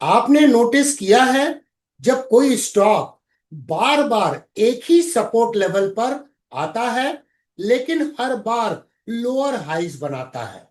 आपने नोटिस किया है, जब कोई स्टॉक बार बार एक ही सपोर्ट लेवल पर आता है लेकिन हर बार लोअर हाइज बनाता है,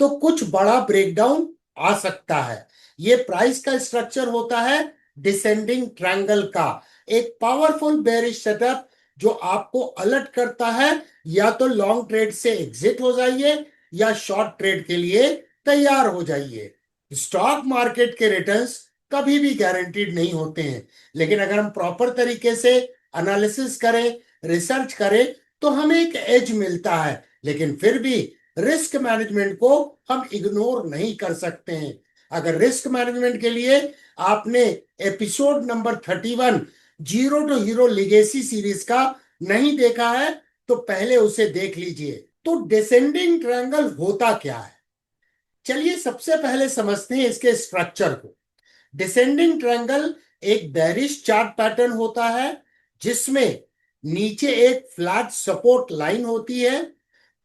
तो कुछ बड़ा ब्रेकडाउन आ सकता है। ये प्राइस का स्ट्रक्चर होता है डिसेंडिंग ट्रायंगल का, एक पावरफुल बेरिश सेटअप जो आपको अलर्ट करता है या तो लॉन्ग ट्रेड से एग्जिट हो जाइए या शॉर्ट ट्रेड के लिए तैयार हो जाइए। स्टॉक मार्केट के रिटर्न्स कभी भी गारंटीड नहीं होते हैं, लेकिन अगर हम प्रॉपर तरीके से एनालिसिस करें, रिसर्च करें, तो हमें एक एज मिलता है। लेकिन फिर भी रिस्क मैनेजमेंट को हम इग्नोर नहीं कर सकते हैं। अगर रिस्क मैनेजमेंट के लिए आपने episode number 31 zero to hero legacy series का नहीं देखा है तो पहले उसे देख लीजिए। तो डिसेंडिंग ट्रायंगल होता क्या है, चलिए सबसे पहले समझते हैं इसके स्ट्रक्चर को। डिसेंडिंग ट्रायंगल एक बेरिश चार्ट पैटर्न होता है जिसमें नीचे एक फ्लैट सपोर्ट लाइन होती है,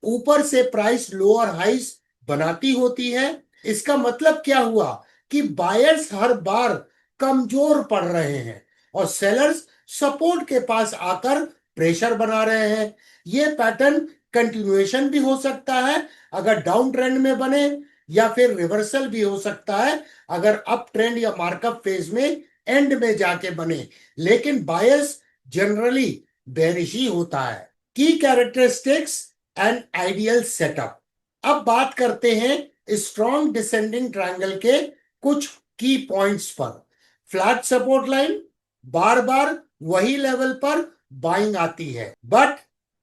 ऊपर से प्राइस लोअर हाइस बनाती होती है। इसका मतलब क्या हुआ कि बायर्स हर बार कमजोर पड़ रहे हैं और सेलर्स सपोर्ट के पास आकर प्रेशर बना रहे हैं। यह पैटर्न कंटिन्यूएशन भी हो सकता है अगर डाउन ट्रेंड में बने, या फिर रिवर्सल भी हो सकता है अगर अप ट्रेंड या मार्कअप फेज में एंड में जाके बने, लेकिन बायर्स जनरली बेरिश ही होता है। की कैरेक्टरिस्टिक्स एंड आइडियल सेटअप। अब बात करते हैं स्ट्रॉन्ग डिसेंडिंग ट्रायंगल के कुछ की पॉइंट्स पर। फ्लैट सपोर्ट लाइन, बार बार वही लेवल पर बाइंग आती है बट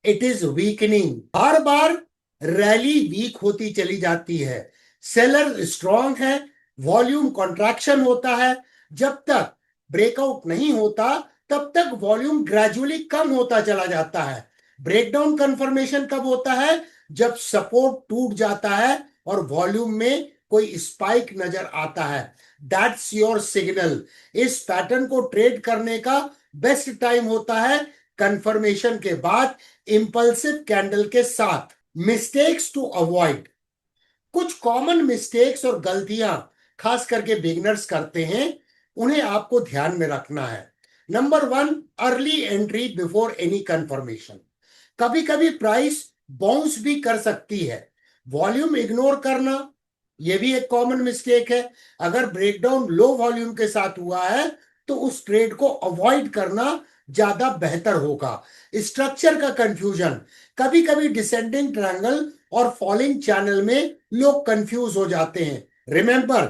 इट इज वीकनिंग, बार बार रैली वीक होती चली जाती है। सेलर स्ट्रॉन्ग है, वॉल्यूम कॉन्ट्रैक्शन होता है। जब तक ब्रेकआउट नहीं होता तब तक वॉल्यूम ग्रेजुअली कम होता चला जाता है। ब्रेकडाउन कंफर्मेशन कब होता है, जब सपोर्ट टूट जाता है और वॉल्यूम में कोई स्पाइक नजर आता है। That's your signal. इस पैटर्न को ट्रेड करने का बेस्ट टाइम होता है कंफर्मेशन के बाद, इंपल्सिव कैंडल के साथ। Mistakes to avoid. कुछ कॉमन मिस्टेक्स और गलतियां खास करके बिगिनर्स करते हैं, उन्हें आपको ध्यान में रखना है। Number 1, early entry before any confirmation. कभी कभी प्राइस बाउंस भी कर सकती है, वॉल्यूम इग्नोर करना यह भी एक कॉमन मिस्टेक है। अगर ब्रेकडाउन लो वॉल्यूम के साथ हुआ है तो उस ट्रेड को अवॉइड करना ज्यादा बेहतर होगा। स्ट्रक्चर का कंफ्यूजन। कभी कभी डिसेंडिंग ट्रायंगल और फॉलिंग चैनल में लोग कंफ्यूज हो जाते हैं। रिमेंबर,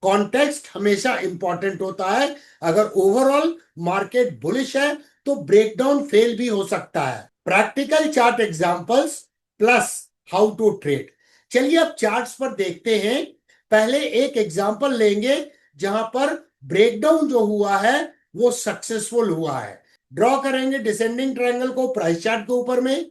कॉन्टेक्स्ट हमेशा इंपॉर्टेंट होता है। अगर ओवरऑल मार्केट बुलिश है तो ब्रेकडाउन फेल भी हो सकता है। Practical chart examples plus how to trade. चलिए अब चार्ट्स पर देखते हैं। पहले एक एग्जांपल लेंगे जहां पर ब्रेकडाउन जो हुआ है वो सक्सेसफुल हुआ है। ड्रॉ करेंगे डिसेंडिंग ट्रायंगल को प्राइस चार्ट के ऊपर में,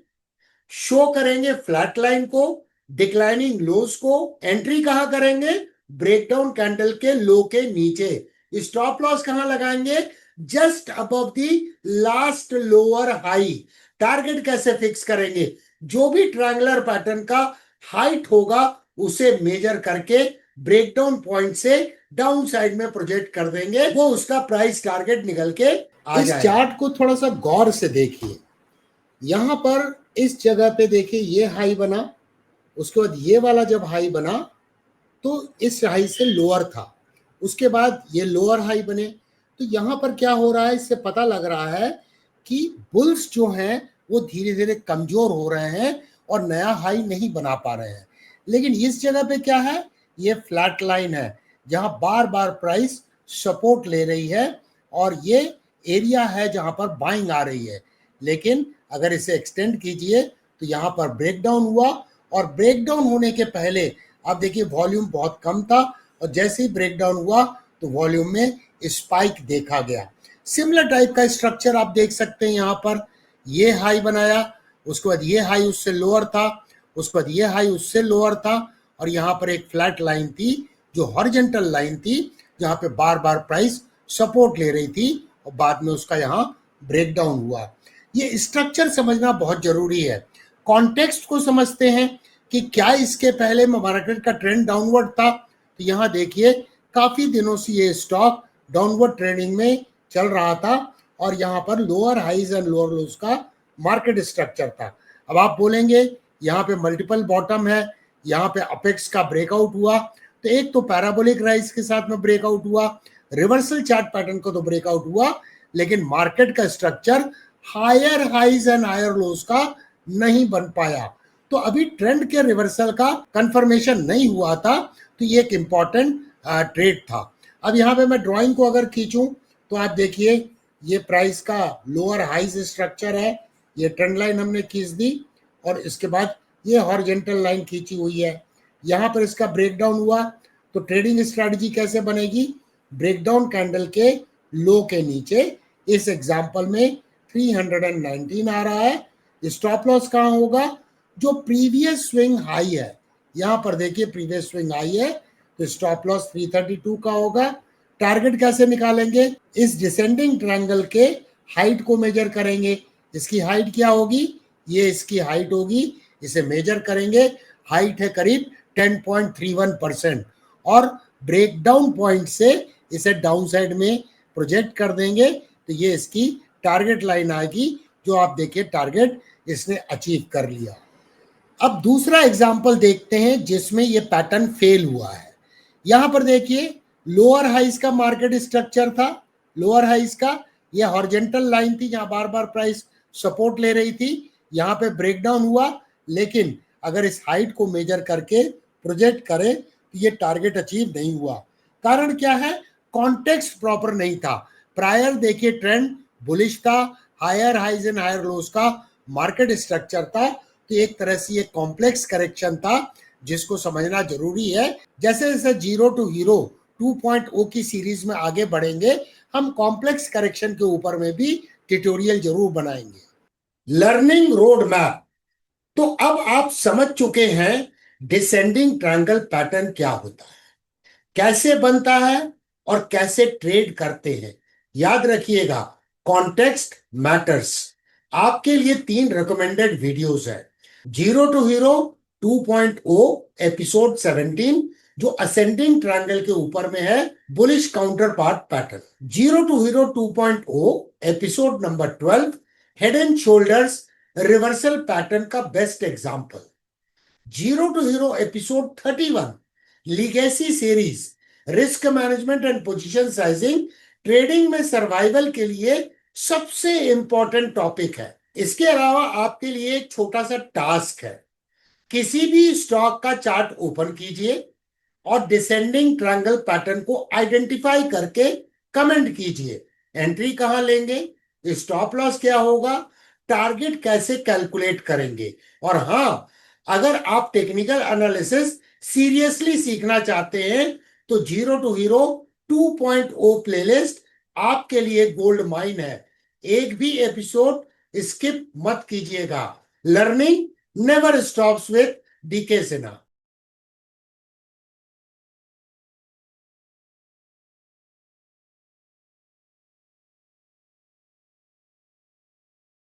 शो करेंगे फ्लैट लाइन को, डिक्लाइनिंग लोज को। एंट्री कहां करेंगे, ब्रेकडाउन कैंडल के लो के नीचे। स्टॉप लॉस कहां लगाएंगे, जस्ट अबव दी लास्ट लोअर हाई। टारगेट कैसे फिक्स करेंगे, जो भी ट्रायंगुलर पैटर्न का हाइट होगा उसे मेजर करके ब्रेकडाउन पॉइंट से डाउन साइड में प्रोजेक्ट कर देंगे, वो उसका प्राइस टारगेट निकल के आ जाएगा। इस चार्ट को थोड़ा सा गौर से देखिए। यहां पर इस जगह पे देखिए ये हाई बना, उसके बाद ये वाला जब हाई बना तो इस हाई से लोअर था, उसके बाद ये लोअर हाई बने। तो यहां पर क्या हो रहा है, इससे पता लग रहा है कि बुल्स जो हैं वो धीरे धीरे कमजोर हो रहे हैं और नया हाई नहीं बना पा रहे हैं। लेकिन इस जगह पे क्या है, ये फ्लैट लाइन है जहां बार बार प्राइस सपोर्ट ले रही है और ये एरिया है जहां पर बाइंग आ रही है। लेकिन अगर इसे एक्सटेंड कीजिए तो यहाँ पर ब्रेकडाउन हुआ, और ब्रेकडाउन होने के पहले आप देखिए वॉल्यूम बहुत कम था और जैसे ही ब्रेकडाउन हुआ तो वॉल्यूम में स्पाइक देखा गया। सिमिलर टाइप का स्ट्रक्चर आप देख सकते हैं। यहाँ पर ये हाई बनाया, उसके बाद ये हाई उससे लोअर था, उसके बाद ये हाई उससे लोअर था, और यहाँ पर एक फ्लैट लाइन थी जो हॉरिजॉन्टल लाइन थी जहाँ पे बार बार प्राइस सपोर्ट ले रही थी और बाद में उसका यहाँ ब्रेकडाउन हुआ। ये स्ट्रक्चर समझना बहुत जरूरी है। कॉन्टेक्स्ट को समझते हैं कि क्या इसके पहले मार्केट का ट्रेंड डाउनवर्ड था। तो यहाँ देखिए काफी दिनों से ये स्टॉक डाउनवर्ड ट्रेंडिंग में चल रहा था और यहाँ पर lower highs and lower lows का मार्केट स्ट्रक्चर था। अब आप बोलेंगे यहाँ पे मल्टीपल बॉटम है, यहाँ पे अपेक्स का ब्रेकआउट हुआ, तो एक तो पैराबोलिक राइज के साथ में ब्रेकआउट हुआ, रिवर्सल चार्ट पैटर्न को तो ब्रेकआउट हुआ, लेकिन मार्केट का structure higher highs and higher lows का नहीं बन पाया। तो अभी ट्रेंड के रिवर्सल का कंफर्मेशन नहीं हुआ था, तो ये एक इंपॉर्टेंट ट्रेड था। अब यहाँ पे मैं ड्राइंग को अगर खींचूं तो आप देखिए ये प्राइस का लोअर हाइज स्ट्रक्चर है, ये ट्रेंड लाइन हमने खींच दी और इसके बाद ये हॉरिजॉन्टल लाइन खींची हुई है। यहाँ पर इसका ब्रेकडाउन हुआ तो ट्रेडिंग स्ट्रैटेजी कैसे बनेगी, ब्रेकडाउन कैंडल के लो के नीचे, इस एग्जांपल में 319 आ रहा है। स्टॉप लॉस कहाँ होगा, जो प्रीवियस स्विंग हाई है, यहाँ पर देखिए प्रीवियस स्विंग हाई है तो स्टॉप लॉस 332 का होगा। टारगेट कैसे निकालेंगे, इस डिसेंडिंग ट्रायंगल के हाइट को मेजर करेंगे। इसकी हाइट क्या होगी, ये इसकी हाइट होगी, इसे मेजर करेंगे, हाइट है करीब 10.31% और ब्रेकडाउन पॉइंट से इसे डाउन साइड में प्रोजेक्ट कर देंगे तो ये इसकी टारगेट लाइन आएगी, जो आप देखिए टारगेट इसने अचीव कर लिया। अब दूसरा एग्जांपल देखते हैं जिसमें ये पैटर्न फेल हुआ है। यहां पर देखिए लोअर हाइज का मार्केट स्ट्रक्चर था, लोअर हाइज का ये हॉरिजॉन्टल लाइन थी जहां बार बार प्राइस सपोर्ट ले रही थी, यहाँ पे ब्रेकडाउन हुआ, लेकिन अगर इस हाइट को मेजर करके प्रोजेक्ट करें तो ये टारगेट अचीव नहीं हुआ। कारण क्या है, कॉन्टेक्स्ट प्रॉपर नहीं था। प्रायर देखिए ट्रेंड बुलिश था, higher highs and higher lows का मार्केट स्ट्रक्चर था, तो एक तरह से ये कॉम्प्लेक्स करेक्शन था जिसको समझना जरूरी है। जैसे जैसे जीरो टू हीरो 2.0 की सीरीज में आगे बढ़ेंगे, हम कॉम्प्लेक्स करेक्शन के ऊपर में भी ट्यूटोरियल जरूर बनाएंगे। लर्निंग रोड मैप, तो अब आप समझ चुके हैं डिसेंडिंग ट्रायंगल पैटर्न क्या होता है, कैसे बनता है और कैसे ट्रेड करते हैं। याद रखिएगा कॉन्टेक्स्ट मैटर्स। आपके लिए 3 रिकमेंडेड वीडियोस है, जीरो टू हीरो 2.0 एपिसोड 17 जो असेंडिंग ट्रायंगल के ऊपर में है, bullish counter part pattern, zero to hero 2.0 episode number 12 head and shoulders reversal pattern का best example, zero to hero episode 31 legacy series risk management and position sizing trading में survival के लिए सबसे important topic है। इसके अलावा आपके लिए एक छोटा सा टास्क है, किसी भी स्टॉक का चार्ट ओपन कीजिए और डिसेंडिंग ट्रायंगल पैटर्न को आइडेंटिफाई करके कमेंट कीजिए। एंट्री कहां लेंगे, स्टॉप लॉस क्या होगा, टारगेट कैसे कैलकुलेट करेंगे। और हां, अगर आप टेक्निकल एनालिसिस सीरियसली सीखना चाहते हैं तो जीरो टू हीरो 2.0 प्लेलिस्ट आपके लिए गोल्ड माइन है। एक भी एपिसोड स्किप मत कीजिएगा। Learning never stops with DK Sinha.